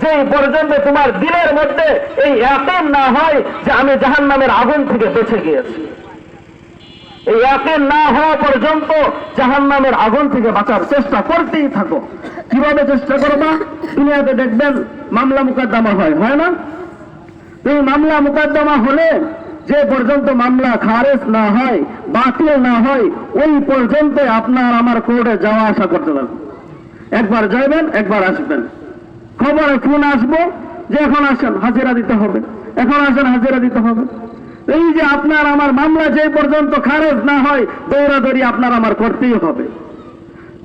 যেই পর্যন্ত তোমার দিলের মধ্যে এই ইয়াকিন না হয় যে আমি জাহান্নামের আগুন থেকে বেঁচে গিয়েছি। এই ইয়াকিন না হওয়া পর্যন্ত জাহান্নামের আগুন থেকে বাঁচার চেষ্টা করতেই থাকো। কিভাবে চেষ্টা করবা? দুনিয়াতে দেখবেন মামলা মুকদ্দমা হয় না? এই মামলা মুকদ্দমা হলে যে পর্যন্ত মামলা খারেজ না হয়, বাতিল না হয়, ওই পর্যন্ত আপনার আমার কোর্টে যাওয়া আসা করতে পারবেন। একবার যাবেন, একবার আসবেন, খবরে ফোন আসবো যে এখন আসেন হাজিরা দিতে হবে, এখন আসেন হাজিরা দিতে হবে। এই যে আপনার আমার মামলা যে পর্যন্ত খারেজ না হয় দৌড়াদৌড়ি আপনার আমার করতেই হবে।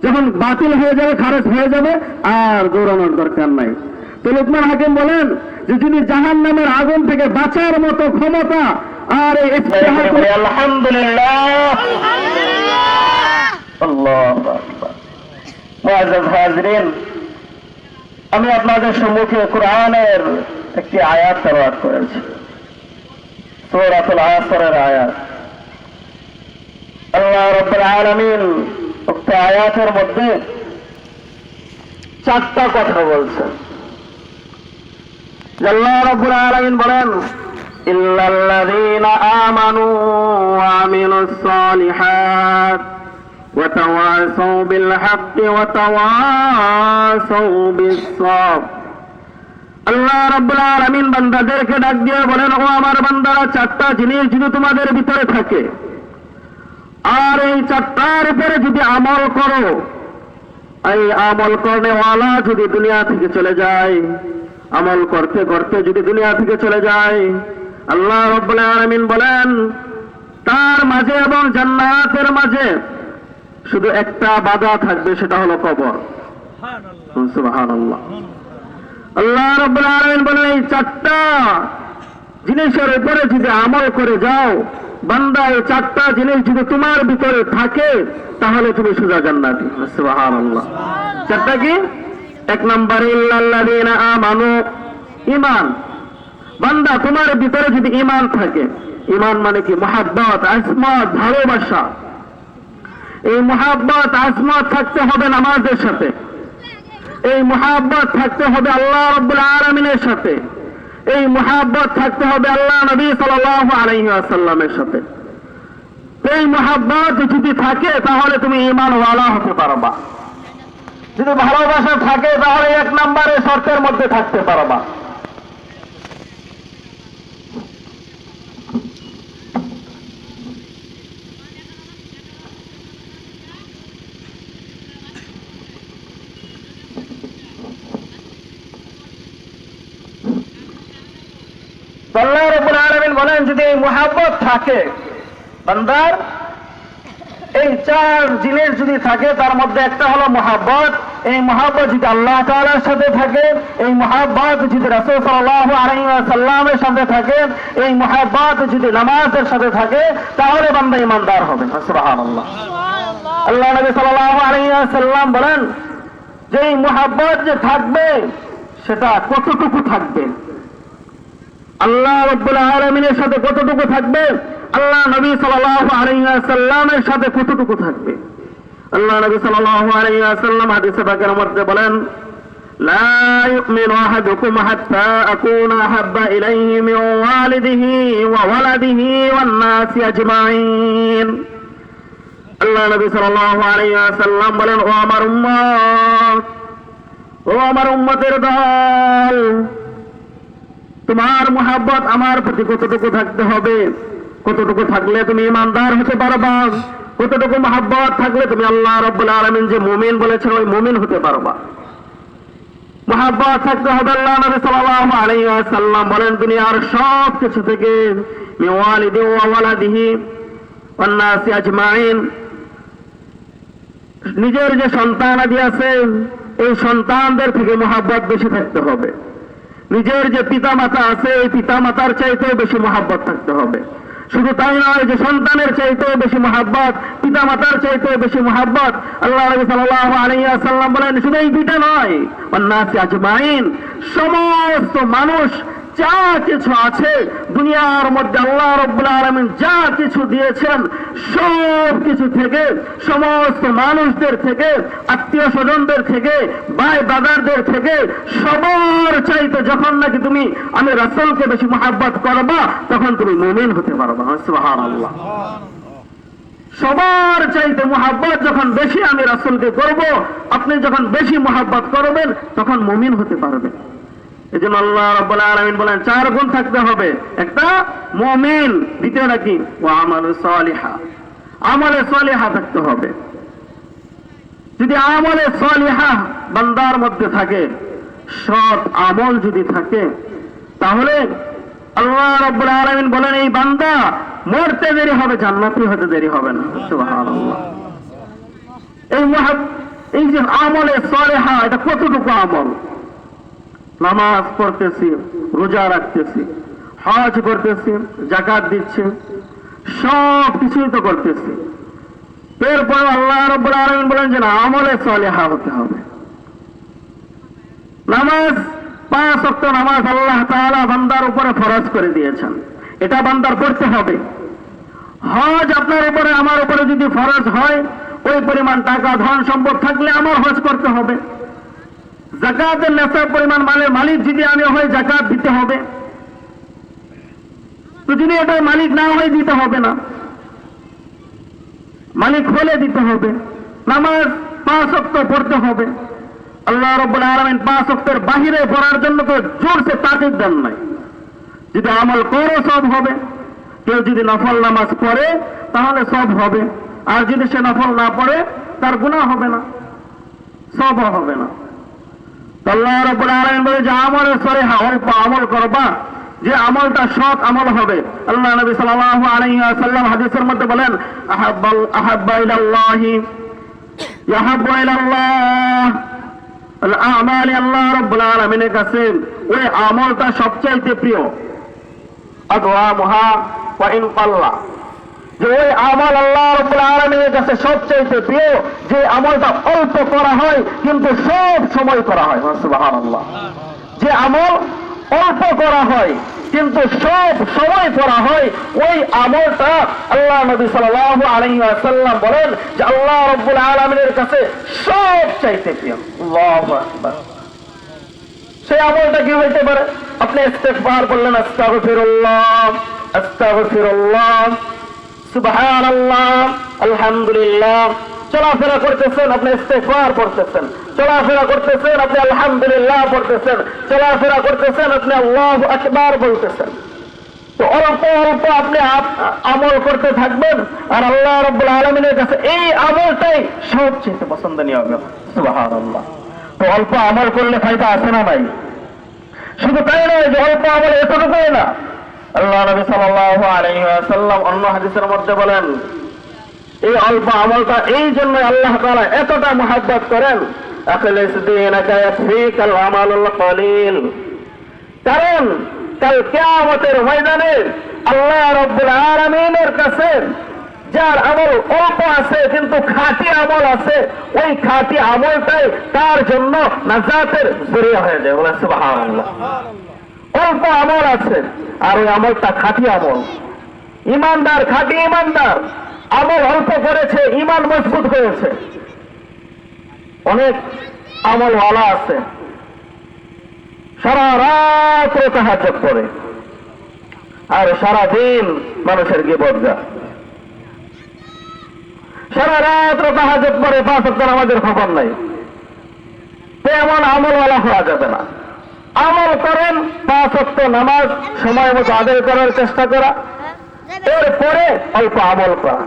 যখন বাতিল হয়ে যাবে, খারেজ হয়ে যাবে, আর দৌড়ানোর দরকার নাই। তো লুকমান হাকিম বলেন যে যদি জাহান্নামের আগুন থেকে বাঁচার মতো ক্ষমতা আর আলহামদুলিল্লাহ আমি আপনাদের সম্মুখে কোরআনের একটি আয়াত তেলাওয়াত করেছি, সূরাতুল আসরের আয়াত। আল্লাহ রাব্বুল আলামিন উক্ত আয়াতের মধ্যে 4টা কথা বলছেন। আল্লাহ রাব্বুল আলামিন বলেন ইল্লাল্লাযীনা আমানু ওয়া আমিলুস সালিহাত ওয়া তাওয়াসাউ বিল হাক্কি ওয়া তাওয়াসাউ বিস সাবর। আল্লাহ রাব্বুল আলামিন বান্দাদেরকে ডাক দিয়ে বলেন, ও আমার বান্দারা, 4টা জিনিস যদি তোমাদের ভিতরে থাকে আর এই 4টার উপরে যদি আমল করো, এই আমল করনেওয়ালা যদি দুনিয়া থেকে চলে যায়, আমল করতে করতে যদি দুনিয়া থেকে চলে যায়, আল্লাহ রাব্বুল আলামিন বলেন তার মাঝে এবং জান্নাতের মাঝে শুধু একটা বাধা থাকবে, সেটা হলো কবর। সুবহানাল্লাহ। আল্লাহ রাব্বুল আলামিন বলেন এই 4টা জিনিসের উপরে যদি আমল করে যাও বান্দা, এই 4টা জিনিস যদি তোমার ভিতরে থাকে তাহলে তুমি সোজা জান্নাতি। সুবহানাল্লাহ। 4টা কি? 1 নম্বরে ইল্লাল্লাযীনা আমানু, ঈমান। বান্দা তোমার ভিতরে যদি ঈমান থাকে, ঈমান মানে কি? মুহাব্বত, আসমত, ভালোবাসা। এই মুহাব্বত আসমত থাকতে হবে নামাজের সাথে, এই মুহাব্বত থাকতে হবে আল্লাহ রাব্বুল আলামিনের সাথে, এই মুহাব্বত থাকতে হবে আল্লাহ নবী সাল্লাল্লাহু আলাইহি ওয়াসাল্লামের সাথে। এই মুহাব্বত যদি থাকে তাহলে তুমি ঈমানওয়ালা হতে পারবা। যদি ভালোবাসা থাকে তাহলে 1 নম্বরে শর্তের মধ্যে থাকতে পারবা। আল্লাহ রাব্বুল আলামিন বলেন যদি এই মুহাব্বত থাকে বান্দার, এই 4 জিনিস যদি থাকে তার মধ্যে একটা হলো মুহাব্বত। এই মুহাব্বত যদি আল্লাহ তাআলার সাথে থাকে, এই মুহাব্বত যদি রাসূল সাল্লাল্লাহু আলাইহি ওয়াসাল্লামের সাথে থাকে, এই মুহাব্বত যদি নামাজের সাথে থাকে, তাহলে বান্দা ঈমানদার হবে। সুবহানাল্লাহ। আল্লাহ নবী সাল্লাল্লাহু আলাইহি ওয়াসাল্লাম বলেন যে এই মুহাব্বত যে থাকবে সেটা কতটুকু থাকবে, আল্লাহ রাব্বুল আলামিনের সাথে কতটুকু থাকবে, আল্লাহ নবী সাল্লাল্লাহু আলাইহি ওয়াসাল্লামের সাথে কতটুকু থাকবে। আল্লাহ নবী সাল্লাল্লাহু আলাইহি ওয়াসাল্লাম হাদিসে পাকের মধ্যে বলেন লা ইউমিনু আহাদুকুম হাত্তা আকুনা আহাব্বা ইলাইহি মিন ওয়ালিদিহি ওয়া ওয়ালাদিহি ওয়ান নাসি আজমাইন। আল্লাহ নবী সাল্লাল্লাহু আলাইহি ওয়াসাল্লাম বলেন, ও আমার উম্মত, ও আমার উম্মতের দল, তোমার মুহাব্বত আমার প্রতি কতটুকু থাকতে হবে, কতটুকু থাকলে তুমি ঈমানদার হতে পারবা, কতটুকু মুহাব্বত থাকলে তুমি আল্লাহ রাব্বুল আলামিন যে মুমিন বলেছেন ওই মুমিন হতে পারবা। মুহাব্বত থাকতে হবে। আল্লাহ নবী সাল্লাল্লাহু আলাইহি ওয়াসাল্লাম বলেন দুনিয়ার সব কিছু থেকে মিন ওয়ালিদিহি ওয়া ওয়ালাদিহি ওয়ান নাসি আজমাইন, নিজের যে সন্তান আদি আছে এই সন্তানদের থেকে মুহাব্বত বেশি থাকতে হবে। নিজের যে পিতামাতা আছে এই পিতামাতার চাইতেও বেশি মুহাব্বত থাকতে হবে। শুধু তাই নয় যে সন্তানের চাইতেও বেশি মুহাব্বত, পিতামাতার চাইতেও বেশি মুহাব্বত। আল্লাহ নবী সাল্লাল্লাহু আলাইহি ওয়াসাল্লাম বলেন শুধু এই দুইটা নয়, ওয়ান নাসি আজমাইন, সমস্ত মানুষ যা কিছু আছে দুনিয়ার মধ্যে আল্লাহ রাব্বুল আলামিন যা কিছু দিয়েছেন সব কিছু থেকে, সমস্ত মানুষদের থেকে, আত্মীয় স্বজনদের থেকে, ভাই ব্রাদারদের থেকে, সবার চাইতে যখন নাকি তুমি আমি রাসূলকে বেশি মহব্বত করবা তখন তুমি মুমিন হতে পারবা। সুবহানাল্লাহ। সবার চাইতে মহব্বত যখন বেশি আমি রাসূলকে করব, আপনি যখন বেশি মহব্বত করবেন তখন মুমিন হতে পারবেন। এজন্য আল্লাহ রাব্বুল আলামিন বলেন 4 গুণ থাকতে হবে। একটা মুমিন, দ্বিতীয় নাকি ওয়া আমালু সালিহা, আমলে সালিহা থাকতে হবে। যদি আমলে সালিহা বান্দার মধ্যে থাকে, সৎ আমল যদি থাকে, তাহলে আল্লাহ রাব্বুল আলামিন বলেন এই বান্দা মরতে দেরি হবে, জান্নাতি হতে দেরি হবে না। সুবহানাল্লাহ। এই যে আমলে সালিহা, এটা কতটুকু আমল? নামাজ পড়তেছি, রোজা রাখতেছি, হজ করতেছি, যাকাত দিচ্ছি, সব কিছুই তো করতেছি। এরপর আল্লাহ রাব্বুল আলামিন বলেন যে না, আমলে সালিহা হতে হবে। নামাজ, 5 ওয়াক্ত নামাজ আল্লাহ তাআলা বান্দার উপরে ফরজ করে দিয়েছেন, এটা বান্দার করতে হবে। হজ আপনার উপরে আমার উপরে যদি ফরজ হয়, ওই পরিমাণ টাকা ধন সম্পদ থাকলে আমার হজ করতে হবে। যাকাতের নেশাব পরিমাণ মালের মালিক যদি আমি হই, যাকাত দিতে হবে। তো যদি এটার মালিক না হয়, দিতে হবে না, মালিক হলে দিতে হবে। নামাজ 5 ওয়াক্ত পড়তে হবে। আল্লাহ রাব্বুল আলামিন 5 ওয়াক্তের বাহিরে পড়ার জন্য তো জোরসে তাকিদ দেন নাই। যদি আমল করো সব হবে। কেউ যদি নফল নামাজ পড়ে তাহলে সব হবে, আর যদি সে নফল না পড়ে তার গুনাহ হবে না, সব হবে না। আল্লাহ রাব্বুল আলামিন বলে যে আমলে সালিহা, অল্প আমল করবা, যে আমলটা সৎ আমল হবে। আল্লাহ নবী সাল্লাল্লাহু আলাইহি ওয়াসাল্লাম হাদিসের মধ্যে বলেন আহাব্বা ইলাল্লাহি ইয়াহাব্বু ইলাল্লাহ আল আমাল, আল্লাহ রাব্বুল আলামিনের কাছে ওই আমলটা সবচাইতে প্রিয়। আদওয়ামুহা ওয়া ইন কাল্লা, যে ওই আমল আল্লাহ রাব্বুল আলামিনের কাছে সবচাইতে প্রিয় যে আমলটা অল্প করা হয় কিন্তু সব সময় করা হয়। সুবহানাল্লাহ। যে আমল অল্প করা হয় কিন্তু সব সময় করা হয়, ওই আমলটা আল্লাহ নবী সাল্লাল্লাহু আলাইহি ওয়াসাল্লাম বলেন যে আল্লাহ রাব্বুল আলামিনের কাছে সবচাইতে প্রিয়। আল্লাহু আকবার। সেই আমলটা কি হইতে পারে? আপনি ইস্তিগফার বললেন, আস্তাগফিরুল্লাহ আস্তাগফিরুল্লাহ, সুবহানাল্লাহ, আলহামদুলিল্লাহ। চলাফেরা করতেছেন, আপনি ইস্তিগফার পড়তেছেন। চলাফেরা করতেছেন, আপনি আলহামদুলিল্লাহ পড়তেছেন। চলাফেরা করতেছেন, আপনি আল্লাহু আকবার বলতেছেন। তো অল্প অল্প আপনি আমল করতে থাকবেন, আর আল্লাহ রাব্বুল আলামিনের কাছে এই আমলটাই সবচেয়ে পছন্দনীয় হবে। সুবহানাল্লাহ। তো অল্প আমল করলে ফায়দা আছে না নাই? শুধু তাই নয় যে অল্প আমল এতটুকুই না। আল্লাহ নবী সাল্লাল্লাহু আলাইহি ওয়াসাল্লাম অন্য হাদিসের মধ্যে বলেন এই অল্প আমলটা এই জন্য আল্লাহ তাআলা এতটা মহব্বত করেন, আখলিস দীনাকা ইয়াকফিকাল আমালুল কলিল। কারণ কাল কিয়ামতের ময়দানে আল্লাহ রাব্বুল আলামিনের কাছে যার আমল অল্প আছে কিন্তু খাঁটি আমল আছে, ওই খাঁটি আমলটাই তার জন্য নাজাতের জরিয়া হয়ে যায়। বলে সুবহানাল্লাহ। অল্প আমল আছে আর ওই আমলটা খাঁটি আমল, ইমানদার, খাঁটি ইমানদার, আমল অল্প করেছে, ইমান মজবুত হয়েছে। অনেক আমলওয়ালা আছে সারা রাত তাহাজ্জুদ করে আর সারা দিন মানুষের গীবত গায়। সারা রাত তাহাজ্জুদ করে, 5 ওয়াক্ত নামাজের খবর নাই। এমন আমলওয়ালা হওয়া যাবে না। আমল করেন, 5 ওয়াক্ত নামাজ সময় মতো আদায় করার চেষ্টা করা, এরপরে অল্প আমল করা,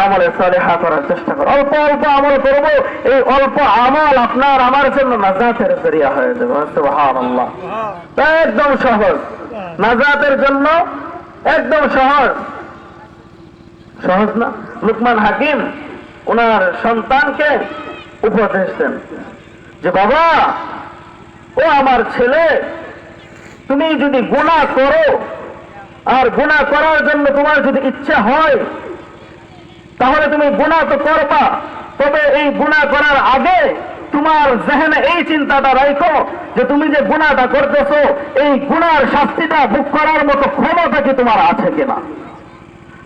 আমলে সালেহা করার চেষ্টা করা। অল্প অল্প আমল করব, এই অল্প আমল আপনার আমার জন্য নাজাতের জরিয়া হয়ে যাবে। সুবহানাল্লাহ। একদম সহজ, নাজাতের জন্য একদম সহজ। সহজ না? লুকমান হাকিম ওনার সন্তানকে উপদেশ দেন যে বাবা, ও আমার ছেলে, তুমি যদি গুনাহ করো আর গুনাহ করার জন্য তোমার যদি ইচ্ছা হয় তাহলে তুমি গুনাহ তো করবা, তবে এই গুনাহ করার আগে তোমার জেহেনে এই চিন্তাটা রাখো যে তুমি যে গুনাহটা করতেছো এই গুনার শাস্তিটা ভোগ করার মতো ক্ষমতা কি তোমার আছে কিনা।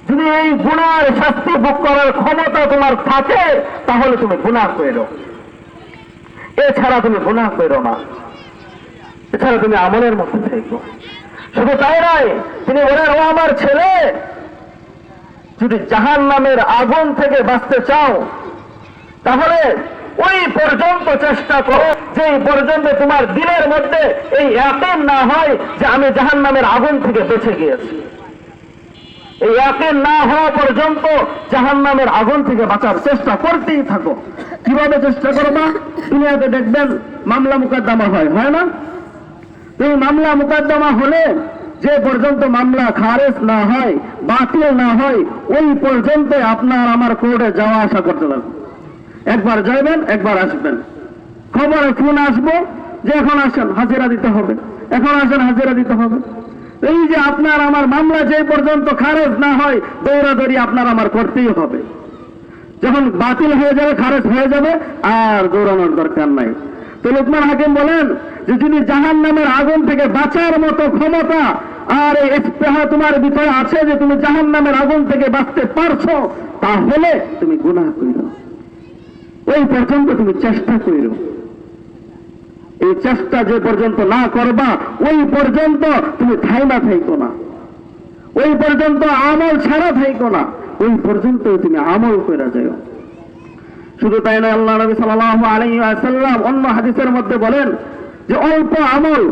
যদি এই গুনার শাস্তি ভোগ করার ক্ষমতা তোমার থাকে তাহলে তুমি গুনাহ করো, এছাড়া তুমি গুনাহ করো না। এছাড়া তুমি আমলের মধ্যে থেকো। শুধু তাই নয়, তিনি বলেন, ও আমার ছেলে, যদি জাহান্নামের আগুন থেকে বাঁচতে চাও তাহলে ওই পর্যন্ত চেষ্টা করো যেই পর্যন্ত তোমার দিলের মধ্যে এই ইয়াকিন না হয় যে আমি জাহান্নামের আগুন থেকে বেঁচে গিয়েছি। এই ইয়াকিন না হওয়া পর্যন্ত জাহান্নামের আগুন থেকে বাঁচার চেষ্টা করতেই থাকো। কিভাবে চেষ্টা করবা? দুনিয়াতে দেখবেন মামলা মুকদ্দমা হয় না? এই মামলা মুকদ্দমা হলে যে পর্যন্ত মামলা খারেজ না হয়, বাতিল না হয়, ওই পর্যন্ত আপনার আমার কোর্টে যাওয়া আসা করতে পারবেন। একবার যাবেন, একবার আসবেন, খবরে ফোন আসবো যে এখন আসেন হাজিরা দিতে হবে, এখন আসেন হাজিরা দিতে হবে। এই যে আপনার আমার মামলা যে পর্যন্ত খারেজ না হয়, দৌড়াদৌড়ি আপনার আমার করতেই হবে। যখন বাতিল হয়ে যাবে, খারেজ হয়ে যাবে, আর দৌড়ানোর দরকার নাই। তো লোকমান হাকিম বলেন যে যদি জাহান্নামের আগুন থেকে বাঁচার মতো ক্ষমতা আর এই ইস্তেহা তোমার ভিতরে আছে যে তুমি জাহান্নামের আগুন থেকে বাঁচতে পারছো, তাহলে তুমি গুনাহ করো, ওই পর্যন্ত তুমি চেষ্টা করো। এই চেষ্টা যে পর্যন্ত না করবা, ওই পর্যন্ত তুমি থাইমা থাইকো না, ওই পর্যন্ত আমল ছাড়া থাইকো না, ওই পর্যন্ত তুমি আমল করে যাও। শুধু তাই নয়, আল্লাহ নবী সাল্লাল্লাহু আলাইহি ওয়াসাল্লাম অন্য হাদিসের মধ্যে বলেন যে অল্প আমল,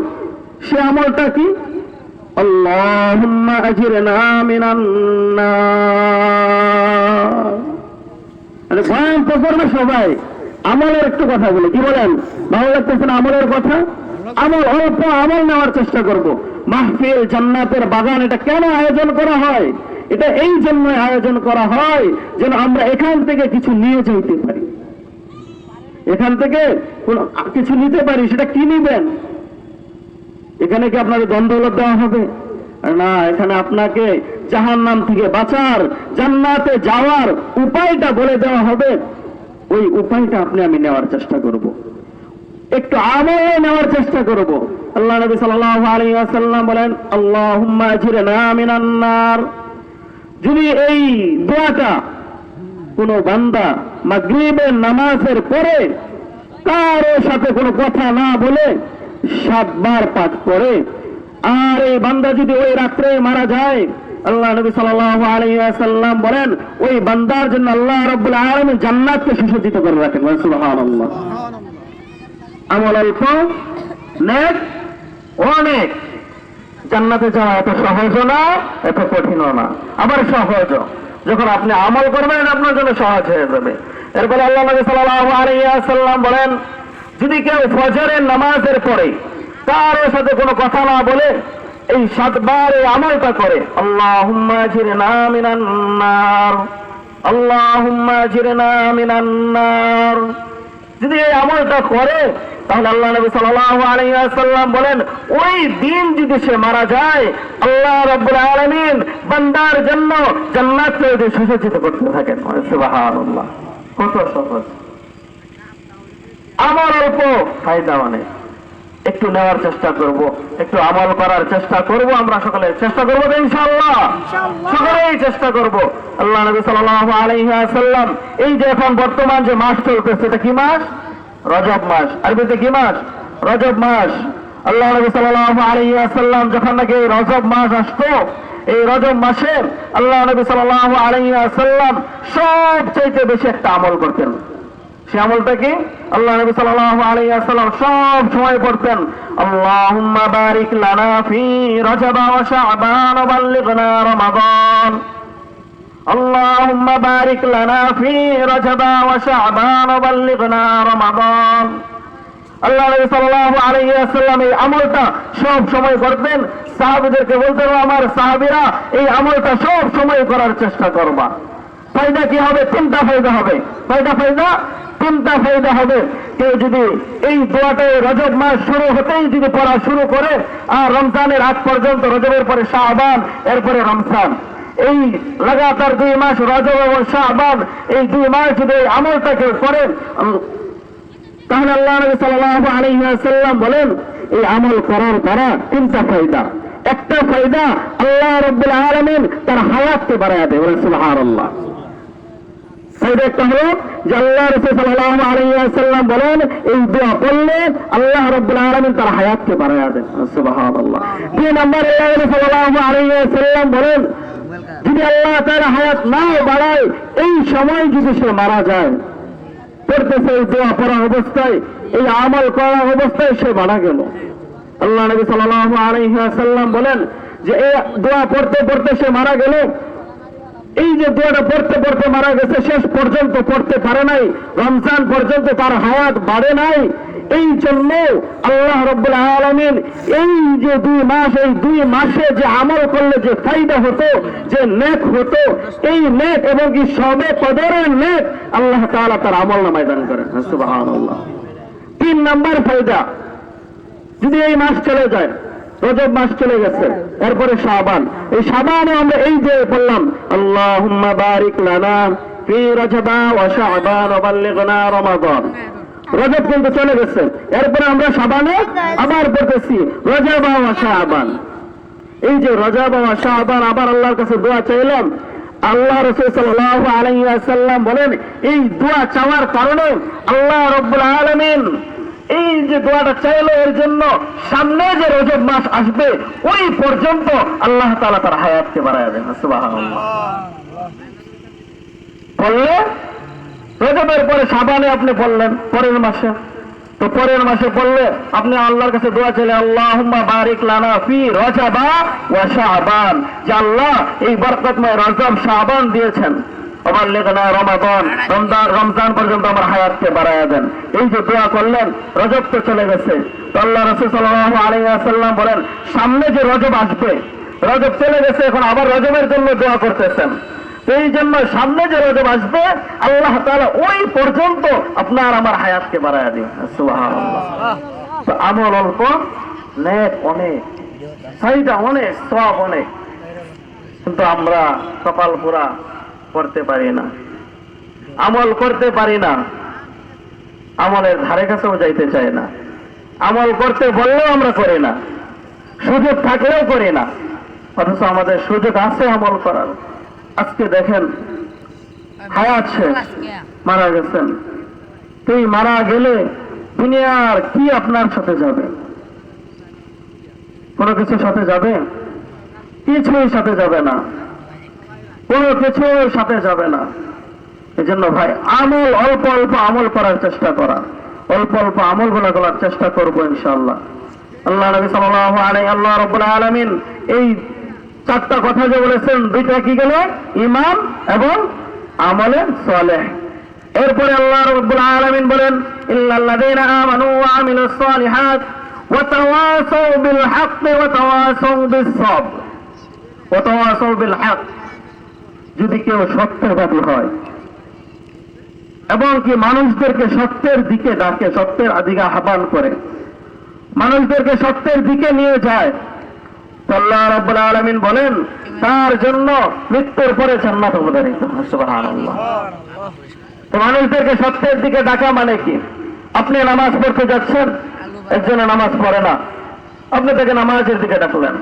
সে আমলটা কি? আল্লাহুম্মা আজিরনা মিনান নার। আরে বয়ান তো করবে সবাই, আমলের একটু কথা বলে, কি বলেন? ভালো লাগতেছে না আমলের কথা? আমল, অল্প আমল নেওয়ার চেষ্টা করব। মাহফিল, জান্নাতের বাগান, এটা কেন আয়োজন করা হয়? এটা এই জন্য আয়োজন করা হয় যেন আমরা এখান থেকে কিছু নিয়ে যেতে পারি, এখান থেকে কিছু নিতে পারি। সেটা কি নিবেন? এখানে কি আপনাকে দ্বন্দ্ব দেওয়া হবে? না, এখানে আপনাকে জাহান্নাম থেকে বাঁচার, জান্নাতে যাওয়ার উপায়টা বলে দেওয়া হবে। ওই উপায়টা আপনি আমি নেওয়ার চেষ্টা করব, একটু আমলে নেওয়ার চেষ্টা করব। আল্লাহ নবী সাল্লাল্লাহু আলাইহি ওয়াসাল্লাম বলেন, আল্লাহুম্মা আজিরনা মিনান নার। যদি এই দোয়াটা কোনো বান্দা মাগরিবের নামাজের পরে কারো সাথে কোনো কথা না বলে 7 বার পাঠ করে, আর এই বান্দা যদি ওই রাত্রে মারা যায়, আল্লাহ নবী সাল্লাল্লাহু আলাইহি ওয়াসাল্লাম বলেন ওই বান্দার জন্য আল্লাহ রাব্বুল আলামিন জান্নাতকে সুসজ্জিত করে রাখেন। সুবহানাল্লাহ। আমল অল্প, নেক অনেক। জান্নাতে যাওয়া এত সহজ না, এত কঠিনও না, আবার সহজ। যখন আপনি আমল করবেন আপনার জন্য সহজ হয়ে যাবে। এরপরে আল্লাহ নবী সাল্লাল্লাহু আলাইহি ওয়াসাল্লাম বলেন যদি কেউ ফজরের নামাজের পরে কারোর সাথে কোনো কথা না বলে এই 7 বার এই আমলটা করে, আল্লাহুম্মা আজিরনা মিনান নার, আল্লাহুম্মা আজিরনা মিনান নার, যদি এই আমলটা করে, তাহলে আল্লাহ নবী সাল্লাল্লাহু আলাইহি ওয়াসাল্লাম বলেন ওই দিন যদি সে মারা যায়, আল্লাহ রাব্বুল আলামিন বান্দার জন্য জান্নাতকে সুসজ্জিত করতে থাকেন। সুবহানাল্লাহ। কত সহজ আমল, অল্প ফায়দা অনেক। একটু নেওয়ার চেষ্টা করব, একটু আমল করার চেষ্টা করব। আমরা সকলে চেষ্টা করব তো ইনশাআল্লাহ, সকলেই চেষ্টা করব। আল্লাহ নবী সাল্লাল্লাহু আলাইহি ওয়াসাল্লাম এই যে এখন বর্তমান যে মাস চলতেছে, এটা কি মাস? রজব মাস। আরবিতে কি মাস? রজব মাস। আল্লাহ নবী সাল্লাল্লাহু আলাইহি ওয়াসাল্লাম যখন নাকি রজব মাস আসতো, এই রজব মাসে আল্লাহ নবী সাল্লাল্লাহু আলাইহি ওয়াসাল্লাম সবচাইতে বেশি একটা আমল করতেন। সে আমলটা কি? আল্লাহ নবী সাল্লাল্লাহু আলাইহি ওয়াসাল্লাম সব সময় পড়তেন, আল্লাহুম্মা বারিক লানা ফি রজব ওয়া শাবান ওয়া বাল্লিগনা রমাদান, আল্লাহুম্মা বারিক লানা ফি রজব ওয়া শাবান ওয়া বাল্লিগনা রমাদান। আল্লাহ নবী সাল্লাল্লাহু আলাইহি ওয়াসাল্লাম এই আমলটা সব সময় করতেন। সাহাবীদেরকে বলতেন, আমার সাহাবীরা এই আমলটা সব সময় করার চেষ্টা করবা। ফায়দা কি হবে? 3টা ফায়দা হবে। কয়টা ফায়দা? 3টা ফায়দা হবে। কেউ যদি এই দোয়াটা রজব মাস শুরু হতেই যদি পড়া শুরু করে, আর রমজানের আগ পর্যন্ত, রজবের পরে শাবান, এরপরে রমজান, এই লাগাতার 2 মাস রজব এবং শাবান, এই 2 মাস যদি আমলটা কেউ করেন, তাহলে আল্লাহ নবী সাল্লাল্লাহু আলাইহি ওয়াসাল্লাম বলেন এই আমল করার দ্বারা 3টা ফায়দা। একটা ফায়দা, আল্লাহ রাব্বুল আলামিন তার হায়াতকে বাড়ায়া দেয়। সুবহানাল্লাহ। ফায়দা একটা হলো যে আল্লাহ রাসূল সাল্লাল্লাহু আলাইহি ওয়াসাল্লাম বলেন এই দোয়া পড়লে আল্লাহ রাব্বুল আলামিন তার হায়াতকে বাড়ায়া দেন। সুবহানাল্লাহ। 2 নম্বর আল্লাহ রাসূল সাল্লাল্লাহু আলাইহি ওয়াসাল্লাম বলেন যদি আল্লাহ তার হায়াত না বাড়ায় এই সময় যদি সে মারা যায়, পড়তেছে এই দোয়া পড়া অবস্থায়, এই আমল করা অবস্থায় সে মারা গেল, আল্লাহ নবী সাল্লাল্লাহু আলাইহি ওয়াসাল্লাম বলেন যে এই দোয়া পড়তে পড়তে সে মারা গেল, এই যে দোয়াটা পড়তে পড়তে মারা গেছে, শেষ পর্যন্ত পড়তে পারে নাই, রমজান পর্যন্ত তার হায়াত বাড়ে নাই, এই জন্য আল্লাহ রাব্বুল আলামিন এই যে 2 মাস, এই 2 মাসে যে আমল করলে যে ফায়দা হতো, যে নেক হতো, এই নেক এবং কি সবে কদরের নেক আল্লাহ তাআলা তার আমল নামায় দান করেন। সুবহানাল্লাহ। 3 নম্বর ফায়দা, যদি এই মাস চলে যায়, রজব মাস চলে গেছে, এরপরে শাবান, এই শাবানে আমরা এই যে বললাম আল্লাহুম্মা বারিক লানা ফি রজবা ওয়া শাবান ওয়া বাল্লিগনা রমাদান, রজব কিন্তু চলে গেছে, এরপরে আমরা শাবানে আবার পড়তেছি রজব ওয়া শাবান। এই যে রজব ওয়া শাবান আবার আল্লাহর কাছে দোয়া চাইলাম, আল্লাহ রাসূল সাল্লাল্লাহু আলাইহি ওয়াসাল্লাম বলেন এই দোয়া চাওয়ার কারণে আল্লাহ রাব্বুল আলামিন এই যে দোয়াটা চাইলো এর জন্য সামনে যে রজব মাস আসবে ওই পর্যন্ত আল্লাহ তাআলা তার হায়াতকে বাড়ায় দেন। সুবহানাল্লাহ। বললে রজবের পরে শাবানে আপনি বললেন পরের মাসে, তো পরের মাসে পড়লে আপনি আল্লাহর কাছে দোয়া চাইলে আল্লাহুম্মা বারিক লানা ফি রজবা ওয়া শাবান, যে আল্লাহ এই বরকতময় রজব শাবান দিয়েছেন, আবার লেখনা রমাদান, রমজান পর্যন্ত আমার হায়াতকে বাড়ায়া দেন। এই যে দোয়া করলেন, রজব তো চলে গেছে, তো আল্লাহ রাসূল সাল্লাল্লাহু আলাইহি ওয়াসাল্লাম বলেন সামনে যে রজব আসবে, রজব চলে গেছে, এখন আবার রজবের জন্য দোয়া করতেছেন, এই জন্য সামনে যে রজব আসবে আল্লাহ তাআলা ওই পর্যন্ত আপনার আমার হায়াতকে বাড়ায়া দিন। সুবহানাল্লাহ। তো আমল অল্প, নেক অনেক, ফায়দা অনেক, সওয়াব অনেক, কিন্তু আমরা কপাল পুরা করতে পারি না, আমল করতে পারি না, আমলের ধারে কাছেও যাইতে চাই না, আমল করতে বললেও আমরা করি না, সুযোগ থাকলেও করি না, অথচ আমাদের সুযোগ আছে আমল করার। আজকে দেখেন হায়াত শেষ, মারা গেছেন, তুই মারা গেলে দুনিয়ার কি আপনার সাথে যাবে? কোনো কিছুর সাথে যাবে? কিছুই সাথে যাবে না, কোনো কিছু সাথে যাবে না। এই জন্য ভাই আমল অল্প অল্প আমল করার চেষ্টা করা, অল্প অল্প আমল গুলা করার চেষ্টা করবো ইনশাআল্লাহ। আল্লাহ নবী সাল্লাল্লাহু আলাইহি আল্লাহ রাব্বুল আলামিন এই 4টা কথা যে বলেছেন, 2টা কি গেল? ঈমান এবং আমলে সালেহ। এরপরে আল্লাহ রাব্বুল আলামিন বলেন ইল্লাল্লাযীনা আমানু ওয়া আমিলুস সালিহাত ওয়া তাওয়াসাউ বিল হাক্কি ওয়া তাওয়াসাউ বিস সাবর ওয়া তাওয়াসাউ বিল হক। যদি কেউ সত্যবাদী হয় এবং কি মানুষদেরকে সত্যের দিকে ডাকে, সত্যের দিকে আহ্বান করে, মানুষদেরকে সত্যের দিকে নিয়ে যায়, আল্লাহ রাব্বুল আলামিন বলেন তার জন্য মৃত্যুর পরে জান্নাত অবধারিত। সুবহানাল্লাহ। তো মানুষদেরকে সত্যের দিকে ডাকা মানে কি? আপনি নামাজ পড়তে যাচ্ছেন, একজনে নামাজ পড়ে না, আপনি তাকে নামাজের দিকে ডাকলেন।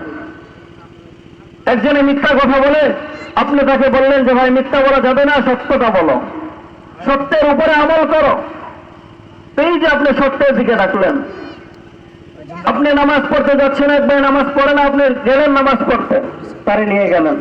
একজনে মিথ্যা কথা বলে, আপনি তাকে বললেন যে ভাই মিথ্যা বলা যাবে না, সত্যটা বলো, সত্যের উপরে আমল করো। এই যে আপনি সত্যের দিকে ডাকলেন। আপনি নামাজ পড়তে যাচ্ছেন, একবার নামাজ পড়ে না, আপনি গেলেন নামাজ পড়তে, তারে নিয়ে গেলেন।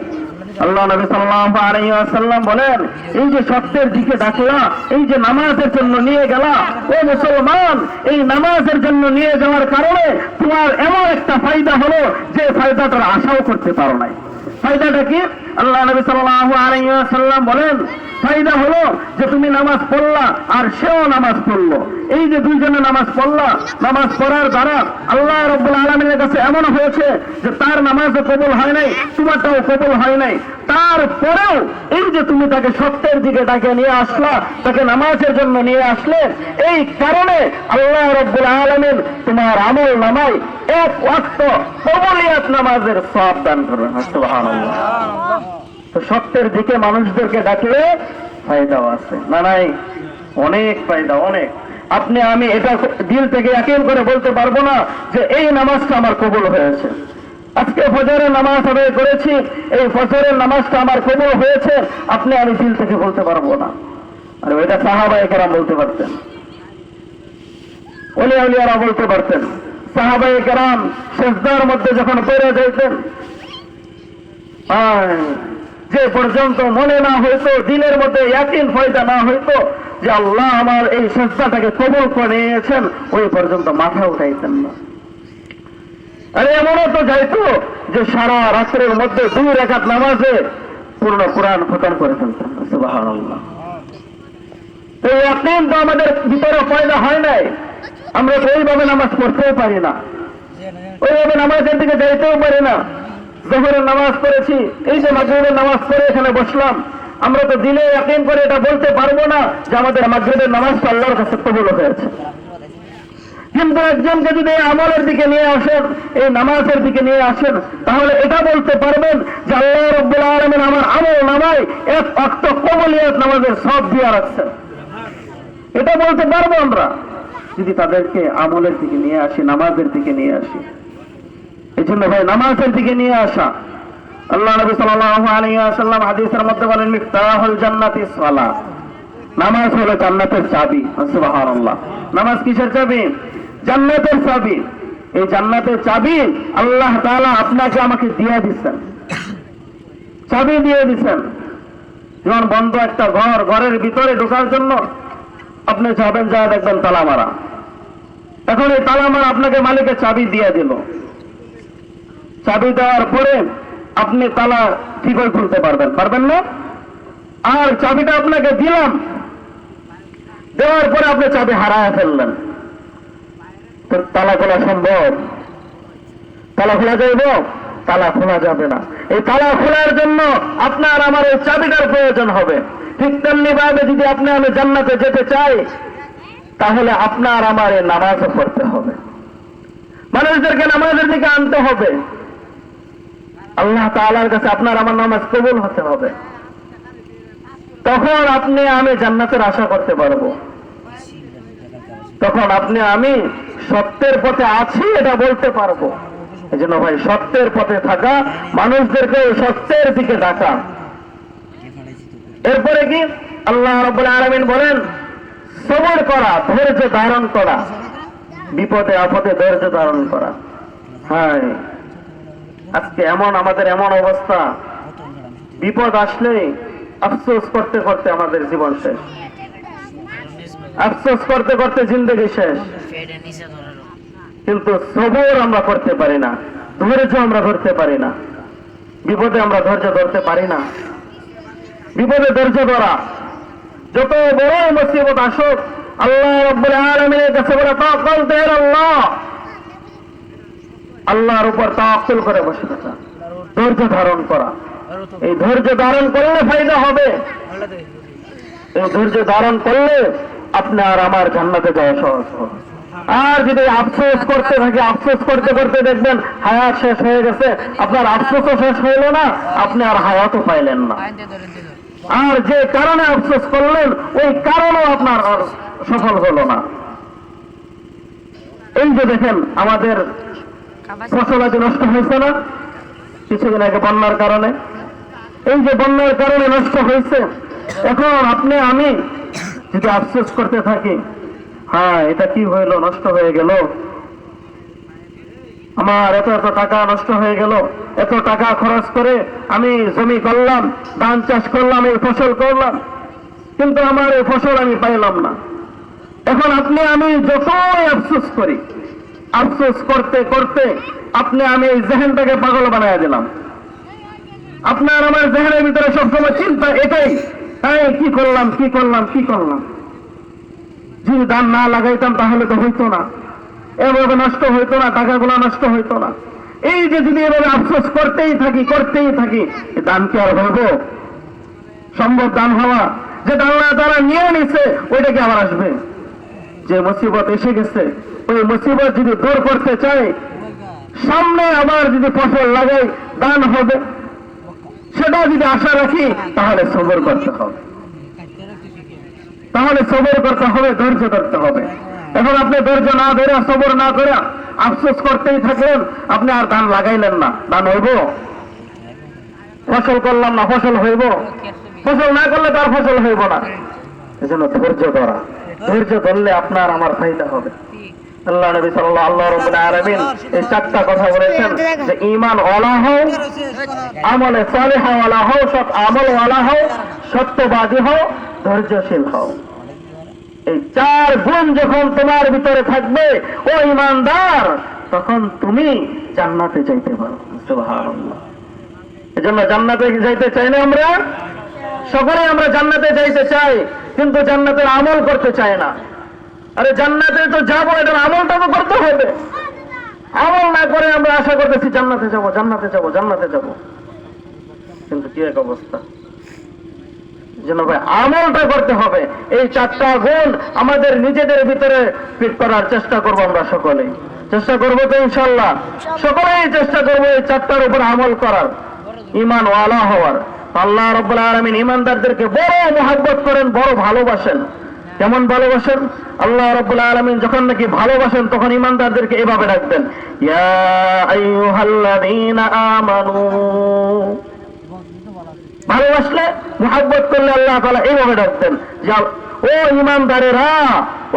আল্লাহ নবী সাল্লাল্লাহু আলাইহি ওয়াসাল্লাম বলেন এই যে সত্যের দিকে ডাকলা, এই যে নামাজের জন্য নিয়ে গেলা, ও মুসলমান, এই নামাজের জন্য নিয়ে যাওয়ার কারণে তোমার এমন একটা ফায়দা হলো যে ফায়দাটার আশাও করতে পারো নাই। ফায়দাটা কি? আল্লাহ নবী সাল্লাল্লাহু আলাইহি ওয়াসাল্লাম বলেন ফায়দা হলো যে তুমি নামাজ পড়লা আর সেও নামাজ পড়লো। এই যে দুইজনে নামাজ পড়লা, নামাজ পড়ার দ্বারা আল্লাহ রাব্বুল আলামিনের কাছে এমন হয়েছে যে তার নামাজও কবুল হয় নাই, তোমারটাও কবুল হয় নাই, তারপরেও এই যে তুমি তাকে সত্যের দিকে ডাকে নিয়ে আসলা, তাকে নামাজের জন্য নিয়ে আসলে, এই কারণে আল্লাহ রাব্বুল আলামিন তোমার আমল নামায় 1 ওয়াক্ত কবুলিয়াত নামাজের সওয়াব দান করবেন। সুবহানাল্লাহ। তো সত্যের দিকে মানুষদেরকে ডাকলে ফায়দাও আছে না? নাই, অনেক ফায়দা, অনেক। আপনি আমি এটা দিল থেকে ইয়াকিন করে বলতে পারবো না যে এই নামাজটা আমার কবুল হয়েছে। আজকে ফজরের নামাজ আদায় করেছি, এই ফজরের নামাজটা আমার কবুল হয়েছে, আপনি আমি দিল থেকে বলতে পারবো না। আর ওইটা সাহাবায়ে কেরাম বলতে পারতেন, ওলিয়া উলিয়ারা বলতে পারতেন। সাহাবায়ে কেরাম সিজদার মধ্যে যখন পড়ে যাইতেন, যে পর্যন্ত মনে না হইতো, দিলের মধ্যে ইয়াকিন পয়দা না হইতো যে আল্লাহ আমার এই সিজদাটাকে কবুল করে নিয়েছেন, ওই পর্যন্ত মাথা উঠাইতেন না। আরে এমনও তো যাইতো যে সারা রাত্রের মধ্যে 2 রাকাত নামাজে পূর্ণ কোরআন খতম করে ফেলতেন। সুবহানাল্লাহ। এই ইয়াকিন তো আমাদের ভিতরে পয়দা হয় নাই, আমরা তো ওইভাবে নামাজ পড়তেও পারি না, ওইভাবে নামাজের দিকে যাইতেও পারি না। জোহরের নামাজ পড়েছি, এই যে মাগরিবের নামাজ পড়ে এখানে বসলাম, আমরা তো দিলে ইয়াকিন করে এটা বলতে পারবো না যে আমাদের মাগরিবের নামাজটা আল্লাহর কাছে কবুল হয়েছে। কিন্তু একজনকে যদি এই আমলের দিকে নিয়ে আসেন, এই নামাজের দিকে নিয়ে আসেন, তাহলে এটা বলতে পারবেন যে আল্লাহ রাব্বুল আলামিন আমার আমল নামায় 1 ওয়াক্ত কবুলিয়ত নামাজের সব দিয়ে রাখছেন। এটা বলতে পারবো আমরা যদি তাদেরকে আমলের দিকে নিয়ে আসি, নামাজের দিকে নিয়ে আসি। এই জন্য ভাই নামাজের দিকে নিয়ে আসা, আল্লাহ নবী সাল্লাল্লাহু আলাইহি ওয়াসাল্লাম হাদিসের মধ্যে বলেন মিফতাহুল জান্নাতি সালাত, নামাজ হলো জান্নাতের চাবি। সুবহানাল্লাহ। নামাজ কিসের চাবি? জান্নাতের চাবি। এই জান্নাতের চাবি আল্লাহ তাআলা আপনাকে আমাকে দিয়ে দিচ্ছেন, চাবি দিয়ে দিচ্ছেন। যেমন বন্ধ একটা ঘর, ঘরের ভিতরে ঢোকার জন্য আপনি যাবেন, যা দেখবেন তালা মারা। এখন এই তালা মারা আপনাকে মালিকের চাবি দিয়ে দিল, চাবি দেওয়ার পরে আপনি তালা ঠিক করে খুলতে পারবেন না। আর চাবিটা আপনাকে দিলাম, দেওয়ার পরে আপনি চাবি হারায় ফেললেন, তো তালা খোলা সম্ভব? তালা খোলা যাইব? তালা খোলা যাবে না। এই তালা খোলার জন্য আপনার আমার এই চাবিটার প্রয়োজন হবে। ঠিক তেমনি ভাবে যদি আপনি আমি জান্নাতে যেতে চাই, তাহলে আপনার আমার এই নামাজও পড়তে হবে, মানুষদেরকে নামাজের দিকে আনতে হবে। আল্লাহ তাআলার কাছে আপনার আমার নামাজ কবুল হতে হবে, তখন আপনি আমি জান্নাতের আশা করতে পারবো। তখন আপনি আমি সত্যের পথে আছি এটা বলতে পারবো। এই জন্য ভাই সত্যের পথে থাকা, মানুষদেরকে সত্যের দিকে ডাকা। এরপরে কি আল্লাহ রাব্বুল আলামিন বলেন সবর করা, ধৈর্য ধারণ করা, বিপদে আপদে ধৈর্য ধারণ করা। হ্যাঁ, আজকে আমাদের এমন অবস্থা, বিপদ আসলেই আফসোস করতে করতে আমাদের জীবন শেষ, আফসোস করতে করতে জিন্দেগি শেষ। কিন্তু সবর আমরা করতে পারি না, ধৈর্য আমরা ধরতে পারি না, বিপদে আমরা ধৈর্য ধরতে পারি না। বিপদে ধৈর্য ধরা, যত বড় মুসিবত আসুক, আল্লাহ রাব্বুল আলামিনের কাছে বলে তাওয়াক্কুল আল্লাহ, আল্লাহর উপর তাওয়াক্কুল করে বসে থাকা, ধৈর্য ধারণ করা। এই ধৈর্য ধারণ করলে ফায়দা হবে, এই ধৈর্য ধারণ করলে আপনার আমার জান্নাতে যাওয়া সহজ হবে। আর যদি আফসোস করতে থাকি, আফসোস করতে করতে দেখবেন হায়াত শেষ হয়ে গেছে, আপনার আফসোসও শেষ হইল না, আপনি আর হায়াতও পাইলেন না। আর যে কারণে আফসোস করলেন, ওই কারণও আপনার সফল হলো না। এই যে দেখেন আমাদের ফসল আজ নষ্ট হয়েছে না কিছুদিন আগে বন্যার কারণে, এই যে বন্যার কারণে নষ্ট হয়েছে, এখন আপনি আমি যদি আফসোস করতে থাকি, হ্যাঁ এটা কি হইলো, নষ্ট হয়ে গেল, আমার এত এত টাকা নষ্ট হয়ে গেল, এত টাকা খরচ করে আমি জমি করলাম, ধান চাষ করলাম, এই ফসল করলাম, কিন্তু আমার এই ফসল আমি পাইলাম না। এখন আপনি আমি যতই আফসোস করি, আফসোস করতে করতে আপনি আমি এই জেহেনটাকে পাগল বানায় দিলাম। আপনার আমার জেহেনের ভিতরে সবসময় চিন্তা এটাই, হ্যাঁ কি করলাম কি করলাম কি করলাম, যদি ধান না লাগাইতাম তাহলে তো হইতো না, এভাবে নষ্ট হইতো না, টাকাগুলো নষ্ট হইতো না। এই যে যদি এভাবে আফসোস করতেই থাকি, দান কি আর হইব? সম্ভব দান হওয়া? যেটা আল্লাহ তাআলা নিয়ে নিছে ওইটা কি আবার আসবে? যে মুসিবত এসে গেছে, ওই মুসিবত যদি দূর করতে চাই, সামনে আবার যদি ফসল লাগাই দান হবে, সেটা যদি আশা রাখি, তাহলে সবর করতে হবে, ধৈর্য ধরতে হবে। এখন আপনি ধৈর্য না ধরে, সবর না করে আফসোস করতেই থাকলেন, আপনি আর ধান লাগাইলেন না, ধান হইব? ফসল করলাম না, ফসল হইব? ফসল না করলে তার ফসল হইব না। এজন্য ধৈর্য ধরা, ধৈর্য ধরলে আপনার আমার ফায়দা হবে। আল্লাহ নবী সাল্লাল্লাহু রাব্বুল আলামিন এই চারটা কথা বলেছেন যে ঈমান ওয়ালা হও, আমলে সালেহ ওয়ালা হও, সৎ আমল ওয়ালা হও, সত্যবাদী হও, ধৈর্যশীল হও। এই চার গুণ যখন তোমার ভিতরে থাকবে ও ঈমানদার, তখন তুমি জান্নাতে যাইতে পারো। সুবহানাল্লাহ। এজন্য জান্নাতে যাইতে চাই না আমরা? সকলে আমরা জান্নাতে যাইতে চাই, কিন্তু জান্নাতের আমল করতে চাই না। আরে জান্নাতে তো যাবো, এটার আমলটা তো করতে হবে। আমল না করে আমরা আশা করতেছি জান্নাতে যাব, জান্নাতে যাব, জান্নাতে যাব, কিন্তু কি এক অবস্থা। যেন ভাই আমলটা করতে হবে। এই চারটা গুণ আমাদের নিজেদের ভিতরে ফিট করার চেষ্টা করবো। আমরা সকলেই চেষ্টা করবো তো ইনশাল্লাহ, সকলেই চেষ্টা করবো এই চারটার উপর আমল করার, ঈমান ওয়ালা হওয়ার। আল্লাহ রাব্বুল আলামিন ঈমানদারদেরকে বড় মহব্বত করেন, বড় ভালোবাসেন। কেমন ভালোবাসেন? আল্লাহ রাব্বুল আলামিন যখন নাকি ভালোবাসেন তখন ঈমানদারদেরকে এভাবে ডাকবেন, ইয়া আইয়ুহাল্লাযীনা আমানু। ভালোবাসলে, মহব্বত করলে আল্লাহ তাআলা এইভাবে ডাকতেন যে ও ঈমানদারেরা,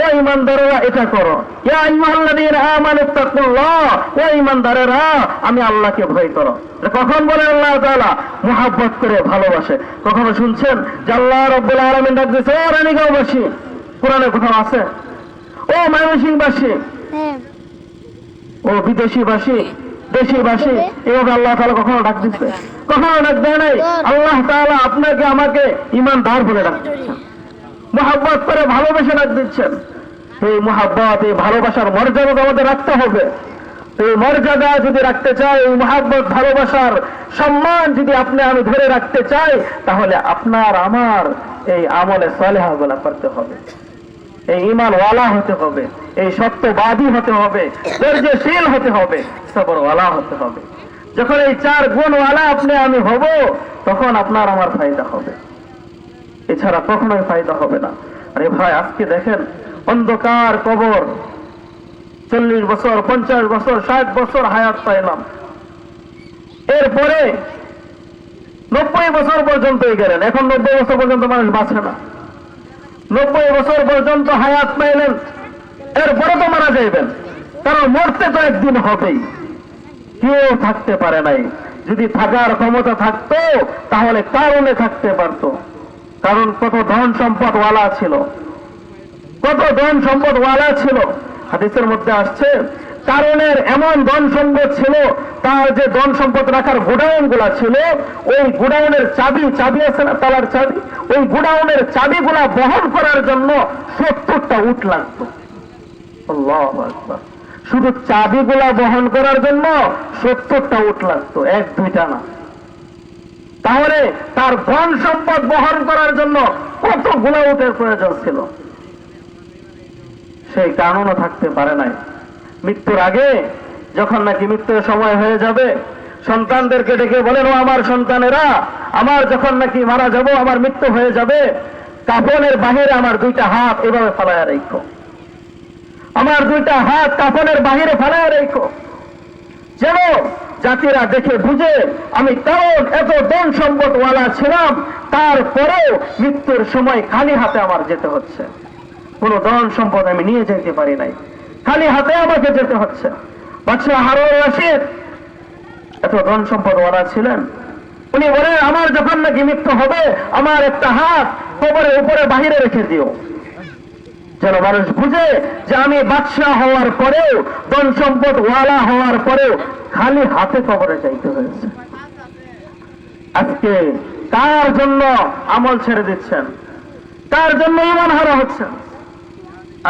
ও ঈমানদারেরা এটা করো। ইয়া আইয়ুহাল্লাযীনা আমানুত্তাকুল্লাহ, ও ঈমানদারেরা আমি আল্লাহকে ভয় করো। কখন বলে আল্লাহ তাআলা? মহব্বত করে ভালোবাসে। কখনো শুনছেন যে আল্লাহ রাব্বুল আলামিন ডাক দিয়েছে ও রানীগাঁওবাসী? কোরআনে কোথাও আছে? ও ময়মনসিংহবাসী, ও বিদেশিবাসী, দেশিবাসী, এভাবে আল্লাহ তাআলা কখনো ডাক দিচ্ছে? কখনো ডাক দেয় নাই। আল্লাহ তাআলা আপনাকে আমাকে ঈমানদার বলে ডাক দিচ্ছেন, মহব্বত করে ভালোবেসে ডাক দিচ্ছেন। এই মহব্বত, এই ভালোবাসার মর্যাদা আমাদের রাখতে হবে। এই মর্যাদা যদি রাখতে চাই, এই মহব্বত, ভালোবাসার সম্মান যদি আপনি আমি ধরে রাখতে চাই, তাহলে আপনার আমার এই আমলে সালেহাগুলা করতে হবে, এই ঈমান ওয়ালা হতে হবে, এই সত্যবাদী হতে হবে, ধৈর্যশীল হতে হবে, সবর ওয়ালা হতে হবে। যখন এই চার গুণ ওয়ালা আপনি আমি হব, তখন আপনার আমার ফায়দা হবে, এছাড়া কখনোই ফায়দা হবে না। আরে ভাই, আজকে দেখেন অন্ধকার কবর, 40 বছর, 50 বছর, 60 বছর হায়াত পাইলাম, এরপরে 90 বছর পর্যন্ত গেলেন। এখন 90 বছর পর্যন্ত মানুষ বাঁচে না। 90 বছর পর্যন্ত হায়াত পাইলেন, এরপরে তো মারা যাইবেন, কারণ মরতে তো একদিন হবেই। কেউ থাকতে পারে নাই। যদি থাকার ক্ষমতা থাকতো তাহলে কারণে থাকতে পারতো। কারণ কত ধন সম্পদ ওয়ালা ছিল, কত ধন সম্পদ ওয়ালা ছিল। হাদিসের মধ্যে আসছে কারণের এমন ধন সম্পদ ছিল, তার যে ধন সম্পদ রাখার গোডাউন গুলা ছিল, ওই গোডাউনের চাবি আছে না, তালার চাবি, ওই গোডাউনের চাবিগুলা বহন করার জন্য 70টা উট লাগতো। আল্লাহু আকবার। শুধু চাবিগুলা বহন করার জন্য 70টা উট লাগতো, 1-2টা না। তাহলে তার ধন সম্পদ বহন করার জন্য কতগুলা উটের প্রয়োজন ছিল। সেই কারণও থাকতে পারে নাই। মৃত্যুর আগে যখন নাকি মৃত্যুর সময় হয়ে যাবে, সন্তানদেরকে ডেকে বলেন, ও আমার সন্তানেরা, আমার যখন নাকি মারা যাব, আমার মৃত্যু হয়ে যাবে, কাফনের বাহিরে আমার 2টা হাত এভাবে ফালাইয়া রেখো, আমার 2টা হাত কাফনের বাহিরে ফালাইয়া রেখো, যেন জাতিরা দেখে বুঝে আমি কারণ এত ধন সম্পদ ওয়ালা ছিলাম, তারপরেও মৃত্যুর সময় খালি হাতে আমার যেতে হচ্ছে। কোনো ধন সম্পদ আমি নিয়ে যেতে পারি নাই, খালি হাতে আমাকে যেতে হচ্ছে। বাদশাহ হারুন রশিদ এত ধন সম্পদ ওয়ালা ছিলেন। উনি বলেন, আমার যখন নাকি মৃত্যু হবে, আমার একটা হাত কবরের উপরে বাহিরে রেখে দিও, যেন মানুষ বুঝে যে আমি বাদশাহ হওয়ার পরেও, ধন সম্পদ ওয়ালা হওয়ার পরেও খালি হাতে কবরে যাইতে হয়েছে। আজকে কার জন্য আমল ছেড়ে দিচ্ছেন? কার জন্য ঈমান হারা হচ্ছেন?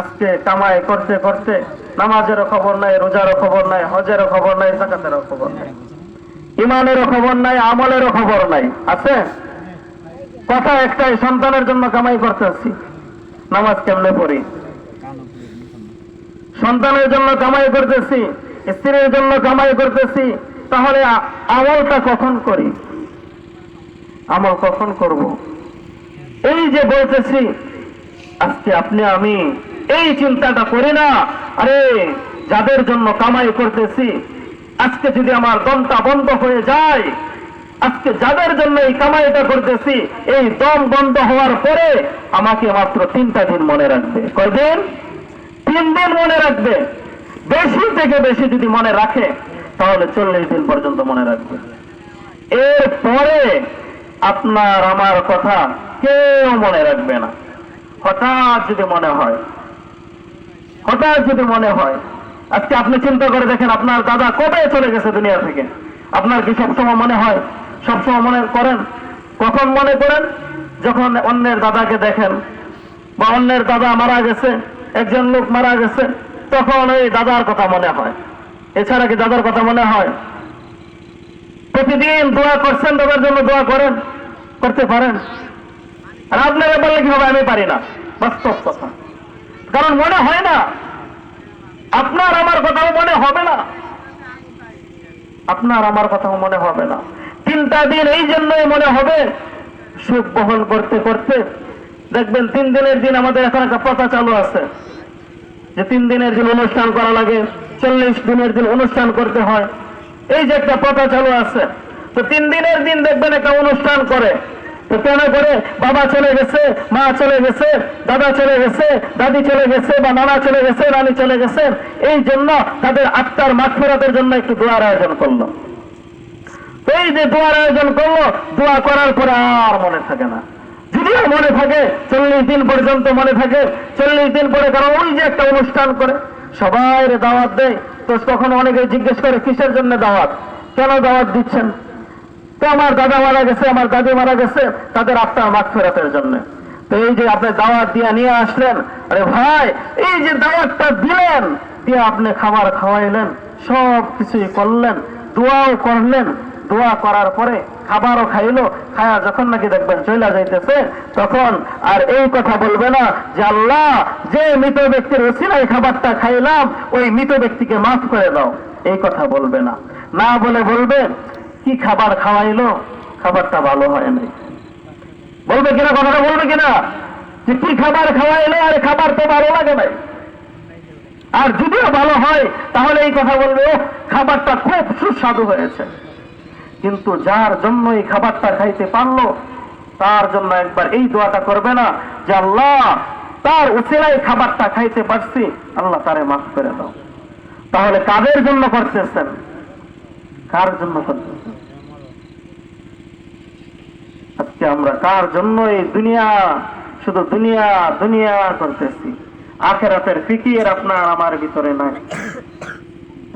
আজকে কামাই করতে করতে নামাজেরও খবর নাই, রোজারও খবর নাই, হজেরও খবর নাই, যাকাতেরও খবর নাই, ঈমানেরও খবর নাই, আমলেরও খবর নাই। আছে কথা একটাই, সন্তানের জন্য কামাই করতেছি, নামাজ কেমনে পড়ি? সন্তানের জন্য কামাই করতেছি, স্ত্রীর জন্য কামাই করতেছি, তাহলে আমলটা কখন করি? আমল কখন করব? এই যে বলতেছি, আজকে আপনি আমি এই চিন্তাটা করি না, আরে যাদের জন্য কামাই করতেছি, আজকে যদি আমার দমটা বন্ধ হয়ে যায়, আজকে যাদের জন্য এই কামাইটা করতেছি, এই দম বন্ধ হওয়ার পরে আমাকে মাত্র 3টা দিন মনে রাখবে। কয়দিন? 3 দিন মনে রাখবে। বেশি থেকে বেশি যদি মনে রাখে তাহলে 40 দিন পর্যন্ত মনে রাখবে। এরপরে আপনার আমার কথা কেউ মনে রাখবে না। হঠাৎ যদি মনে হয়, আজকে আপনি চিন্তা করে দেখেন আপনার দাদা কবে চলে গেছে দুনিয়া থেকে। আপনার কি সবসময় মনে হয়? সবসময় মনে করেন? কখন মনে করেন? যখন অন্যের দাদাকে দেখেন, বা অন্যের দাদা মারা গেছে, একজন লোক মারা গেছে, তখন ওই দাদার কথা মনে হয়। এছাড়া কি দাদার কথা মনে হয়? প্রতিদিন দোয়া করছেন, দাদার জন্য দোয়া করতে পারেন? আর আপনারা বললে কি হবে? আমি পারি না। বাস্তব কথা। কারণ মনে হয় না। আপনার আমার কথাও মনে হবে না। 3টা দিন এই জন্যই মনে হবে, সুখ বহন করতে করতে দেখবেন 3 দিনের দিন আমাদের এখন একটা প্রথা চালু আছে যে 3 দিনের দিন অনুষ্ঠান করা লাগে, 40 দিনের দিন অনুষ্ঠান করতে হয়। এই যে একটা প্রথা চালু আছে, তো 3 দিনের দিন দেখবেন একটা অনুষ্ঠান করে। তো কেন করে? বাবা চলে গেছে, মা চলে গেছে, দাদা চলে গেছে, দাদি চলে গেছে, বা নানা চলে গেছে, নানি চলে গেছে, এই জন্য তাদের আত্মার মাগফিরাতের জন্য একটু দোয়ার আয়োজন করলো। এই যে দোয়ার আয়োজন করলো, দোয়া করার পরে আর মনে থাকে না। যদিও মনে থাকে 40 দিন পর্যন্ত মনে থাকে। 40 দিন পরে, কারণ ওই যে একটা অনুষ্ঠান করে সবাই দাওয়াত দেয়, তো তখন অনেকে জিজ্ঞেস করে কিসের জন্য দাওয়াত, কেন দাওয়াত দিচ্ছেন? তো আমার দাদা মারা গেছে, আমার দাদি মারা গেছে, তাদের আত্মার মাগফিরাতের জন্য। তো এই যে আপনি দাওয়াত দিয়ে নিয়ে আসলেন, আরে ভাই এই যে দাওয়াতটা দিলেন, দিয়ে আপনি খাবার খাওয়াইলেন, সব কিছুই করলেন, দোয়াও করলেন, দোয়া করার পরে খাবারও খাইলো, খায়া যখন নাকি দেখবেন চলে যাইতেছে, তখন আর এই কথা বলবে না যে আল্লাহ যে মৃত ব্যক্তির ওসিলায় খাবারটা খাইলাম, ওই মৃত ব্যক্তিকে মাফ করে দাও। এই কথা বলবে না। না বলে বলবে কি খাবার খাওয়াইলো, খাবারটা ভালো হয় নাই। বলবে কিনা? কথাটা বলবে কিনা? যে কি খাবার খাওয়াইলো, আরে খাবার তো ভালো লাগে নাই। আর যদিও ভালো হয় তাহলে এই কথা বলবে, ও খাবারটা খুব সুস্বাদু হয়েছে। কিন্তু যার জন্য এই খাবারটা খাইতে পারলো, তার জন্য একবার এই দোয়াটা করবে না যে আল্লাহ তার উসিলায় খাবারটা খাইতে পারছি, আল্লাহ তারে মাফ করে দাও। তাহলে কাদের জন্য করতেছেন? কার জন্য করতেছেন? আজকে আমরা কার জন্য এই দুনিয়া, শুধু দুনিয়া দুনিয়া করতেছি? আখিরাতের ফিকির আপনার আমার ভিতরে নাই।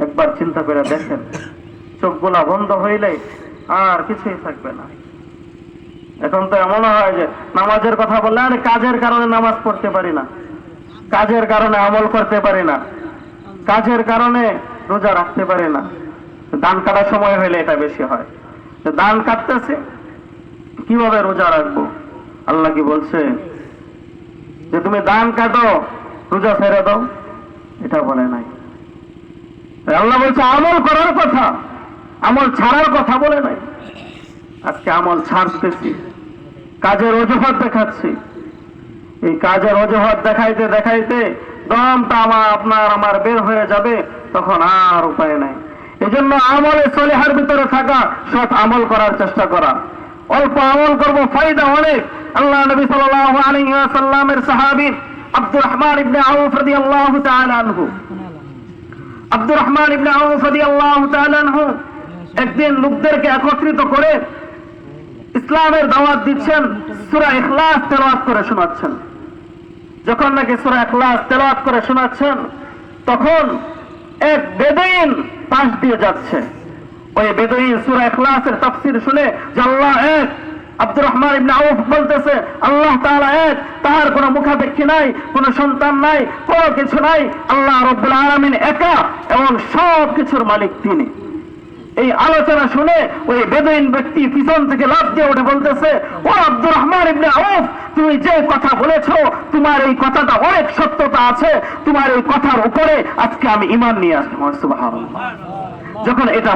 একবার চিন্তা করে দেখেন, চোখগুলা বন্ধ হইলে আর কিছুই থাকবে না। এখন তো এমন হয় যে নামাজের কথা বললে আরে কাজের কারণে নামাজ পড়তে পারি না, কাজের কারণে আমল করতে পারি না, কাজের কারণে রোজা রাখতে পারি না। ধান কাটার সময় হইলে এটা বেশি হয়। ধান কাটতেছে, কিভাবে রোজা রাখবো? আল্লাহ কি বলছে যে তুমি ধান কাটো, রোজা ছেড়ে দাও? এটা বলে নাই। আল্লাহ বলছে আমল করার কথা, আমল ছাড়ার কথা বলে নাই। আজকে আমল ছাড়তেছি, কাজের অজুহাত দেখাচ্ছি। এই কাজের অজুহাত দেখাইতে দেখাইতে দমটা আপনার আমার বের হয়ে যাবে, তখন আর উপায় নাই। এই জন্য আমলে সলিহার ভিতরে থাকা, সৎ আমল করার চেষ্টা করা। অল্প আমল করবো, ফায়দা অনেক। আল্লাহ নবী সাল্লাল্লাহু আলাইহি ওয়াসাল্লামের সাহাবী আব্দুর রহমান ইবনে আউফ রাদিয়াল্লাহু তাআলা আনহু, আব্দুর রহমান ইবনে আউফ রাদিয়াল্লাহু তাআলা আনহু একদিন লোকদেরকে একত্রিত করে ইসলামের দাওয়াত দিচ্ছেন, সূরা ইখলাস তেলাওয়াত করে শোনাচ্ছেন। যখন নাকি সূরা ইখলাস তেলাওয়াত করে শোনাচ্ছেন, তখন এক বেদুইন পাশ দিয়ে যাচ্ছে। ওই বেদুইন সূরা ইখলাসের তাফসীর শুনে যে আল্লাহ এক, আব্দুর রহমান ইবনে আউফ বলতেছে আল্লাহ তাআলা এক, তার কোনো মুখাপেক্ষী নাই, কোনো সন্তান নাই, কোনো কিছু নাই, আল্লাহ রাব্বুল আলামিন একা এবং সব কিছুর মালিক তিনি। এই আলোচনা শুনে ওই বেদুইন ব্যক্তি পিছন থেকে লাফ দিয়ে উঠে বলতেছে, ও আব্দুর রহমান ইবনে আউফ, তুমি যে কথা বলেছো, তোমার এই কথাটা অনেক সত্যতা আছে, তোমার এই কথার উপরে আজকে আমি ঈমান নিয়ে আসলাম। সুবহানাল্লাহ। যখন এটা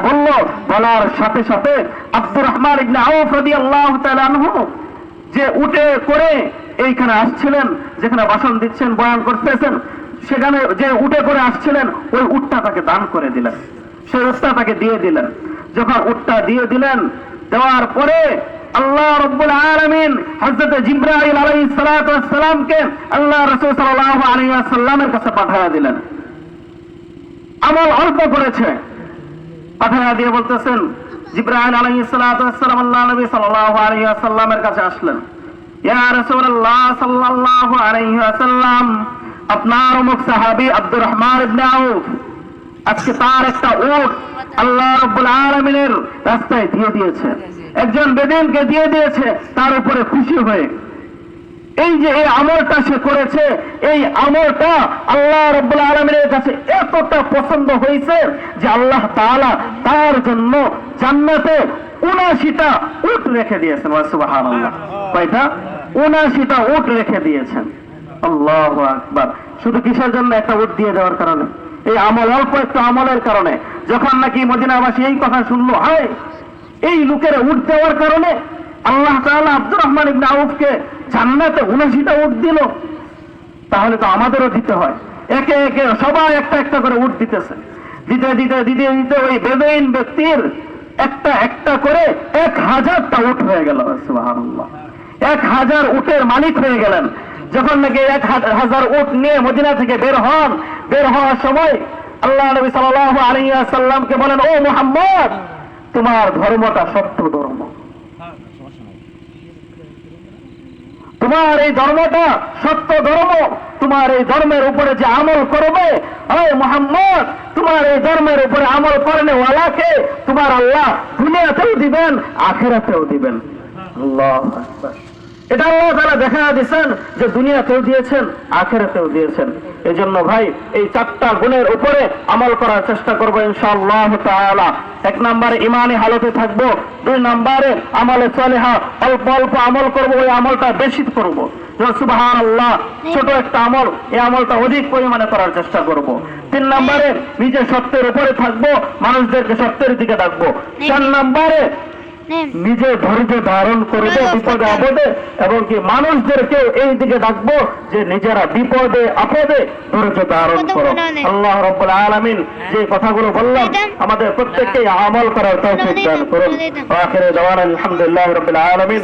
বলার সাথে সাথে আব্দুর রহমান ইবনে আউফ রাদিয়াল্লাহু তাআলা আনহু যে উটে করে এইখানে আসছিলেন, যেখানে ভাষণ দিচ্ছেন, বয়ান করতেছেন, সেখানে যে উটে করে আসছিলেন, ওই উটটা তাকে দান করে দিলেন। সেই উটটা তাকে দিয়ে দিলেন। যখন উটটা দিয়ে দিলেন, দেওয়ার পরে আল্লাহ রাব্বুল আলামিন হযরত জিবরাইল আলাইহিস সালাতু ওয়াস সালামকে আল্লাহ রাসূল সাল্লাল্লাহু আলাইহি ওয়াসাল্লামের কাছে পাঠিয়ে দিলেন। আমল অল্প করেছে, পাঠিয়ে দিয়ে বলতেছেন, জিবরাইল আলাইহিস সালাতু ওয়াস সালাম আল্লাহ নবী সাল্লাল্লাহু আলাইহি ওয়াসাল্লামের কাছে আসলেন। ইয়া রাসূলুল্লাহ সাল্লাল্লাহু আলাইহি ওয়াসাল্লাম, আপনার অমুক সাহাবী আব্দুর রহমান ইবনে আউফ আজকে তার একটা উট আল্লাহ রাব্বুল আলামিনের রাস্তায় দিয়ে দিয়েছে, একজন বেদিনকে দিয়ে দিয়েছে, তার উপরে খুশি হয়ে এই যে এই আমলটা সে করেছে, এই আমলটা আল্লাহ রাব্বুল আলামিনের কাছে এতটা পছন্দ হয়েছে যে আল্লাহ তাআলা তার জন্য জান্নাতে ৭৯টা উট রেখে দিয়েছেন। সুবহানাল্লাহ, কয়টা? ৭৯টা উট রেখে দিয়েছেন। আল্লাহু আকবার। শুধু কিসের জন্য? একটা উট দিয়ে দেওয়ার কারণে, এই আমল, অল্প একটু আমলের কারণে। যখন নাকি মদিনাবাসী এই কথা শুনলো, হায় এই লোকের উট দেওয়ার কারণে আল্লাহ তাআলা আব্দুর রহমান ইবনে আউফকে জান্নাতে ৭৯টা উট দিল, তাহলে তো আমাদেরও দিতে হয়। একে একে সবাই একটা একটা করে উট দিতেছে। দিতে দিতে দিতে দিতে ওই বেদুইন ব্যক্তির একটা একটা করে ১০০০টা উট হয়ে গেল। সুবহানাল্লাহ, ১০০০ উটের মালিক হয়ে গেলেন। যখন নাকি ১০০০ উট নিয়ে মদিনা থেকে বের হন, বের হওয়ার সময় আল্লাহ নবী সাল্লাল্লাহু আলাইহি ওয়াসাল্লামকে বলেন, ও মুহাম্মদ, তোমার ধর্মটা সত্য ধর্ম, তোমার এই ধর্মটা সত্য ধর্ম, তোমার এই ধর্মের উপরে যে আমল করবে, ও মুহাম্মদ, তোমার এই ধর্মের উপরে আমল করনে ওয়ালাকে তোমার আল্লাহ দুনিয়াতেও দিবেন, আখিরাতেও দিবেন। আল্লাহু আকবার। এটা আল্লাহ তাআলা দেখা দিয়েছেন যে দুনিয়াতেও দিয়েছেন, আখিরাতেও দিয়েছেন। এই জন্য ভাই এই ৪টা গুণের উপরে আমল করার চেষ্টা করবো ইনশাআল্লাহ তাআলা। ১ নম্বরে ইমানি হালতে থাকবো, ২ নম্বরে আমলে সালেহা, অল্প অল্প আমল করবো, ওই আমলটা বেশি করবো। সুবহানাল্লাহ, ছোট একটা আমল, এই আমলটা অধিক পরিমাণে করার চেষ্টা করব। ৩ নম্বরে নিজে সত্যের উপরে থাকবো, মানুষদেরকে সত্যের দিকে ডাকবো। ৪ নম্বরে নিজে ধৈর্য ধারণ করবে বিপদে আপদে, এবং কি মানুষদেরকে এই দিকে ডাকবো যে নিজেরা বিপদে আপদে ধৈর্য ধারণ করো। আল্লাহ রাব্বুল আলামিন যে কথাগুলো বললাম আমাদের প্রত্যেককে আমল করার তৌফিক দান করুন। আখিরে দাওয়ানা আলহামদুলিল্লাহি রাব্বিল আলামিন।